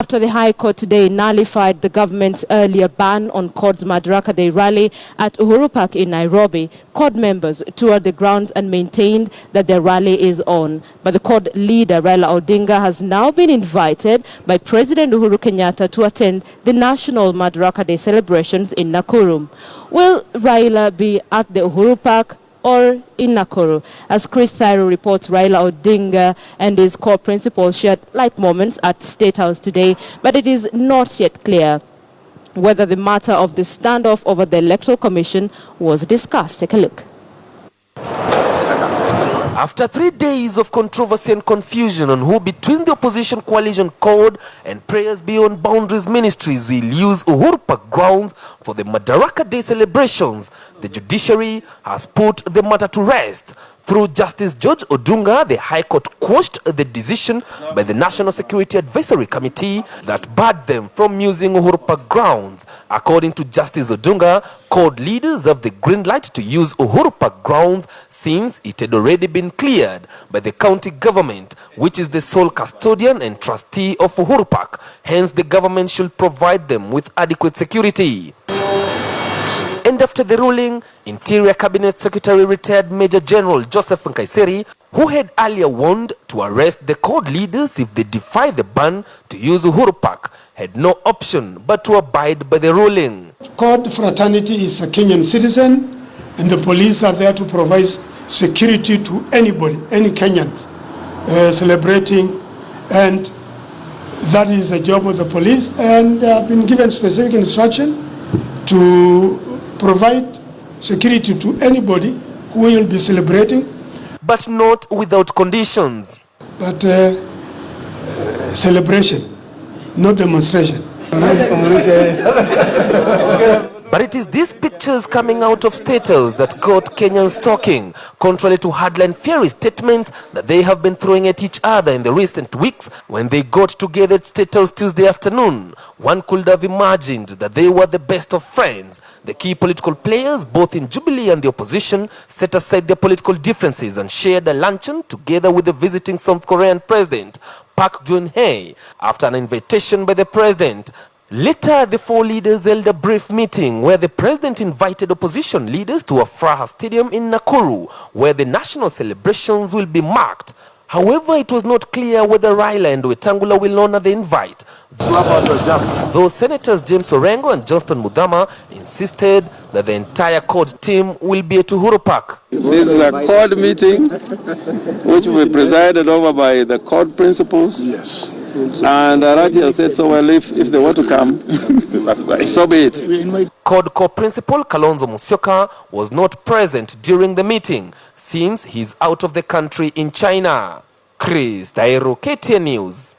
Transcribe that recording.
after the High Court today nullified the government's earlier ban on CORD's Madaraka Day rally at Uhuru Park in Nairobi. CORD members toured the grounds and maintained that their rally is on. But the CORD leader, Raila Odinga, has now been invited by President Uhuru Kenyatta to attend the National Madaraka Day celebrations in Nakuru. Will Raila be at the Uhuru Park or in Nakuru? As Chris Thairo reports, Raila Odinga and his core principals shared light moments at State House today, but it is not yet clear whether the matter of the standoff over the Electoral Commission was discussed. Take a look. After 3 days of controversy and confusion on who between the opposition coalition CORD and Prayers Beyond Boundaries Ministries will use Uhuru Park grounds for the Madaraka Day celebrations, the judiciary has put the matter to rest. Through Justice George Odunga, the High Court quashed the decision by the National Security Advisory Committee that barred them from using Uhuru Park grounds. According to Justice Odunga, CORD leaders have the green light to use Uhuru Park grounds since it had already been cleared by the county government, which is the sole custodian and trustee of Uhuru Park. Hence, the government should provide them with adequate security. And after the ruling, Interior Cabinet Secretary retired Major General Joseph Nkaiseri, who had earlier warned to arrest the CORD leaders if they defy the ban to use Uhuru Park, had no option but to abide by the ruling. CORD fraternity is a Kenyan citizen, and the police are there to provide security to anybody, any Kenyans celebrating, and that is the job of the police, and I've been given specific instruction to provide security to anybody who will be celebrating. But not without conditions. But celebration, not demonstration. But it is these pictures coming out of State House that got Kenyans talking, contrary to hardline fiery statements that they have been throwing at each other in the recent weeks when they got together at State House Tuesday afternoon. One could have imagined that they were the best of friends. The key political players, both in Jubilee and the opposition, set aside their political differences and shared a luncheon together with the visiting South Korean president, Park Geun-hye, after an invitation by the president. Later, the four leaders held a brief meeting where the president invited opposition leaders to Afraha Stadium in Nakuru, where the national celebrations will be marked. However, it was not clear whether Raila and Wetangula will honor the invite. Though Senators James Orengo and Johnston Muthama insisted that the entire CORD team will be at Uhuru Park. This is a CORD meeting which will be presided over by the CORD principals. Yes. And Arati has said, so well, if they want to come, so be it. CORD co-principal Kalonzo Musyoka was not present during the meeting since he's out of the country in China. Chris Thairo, KTN News.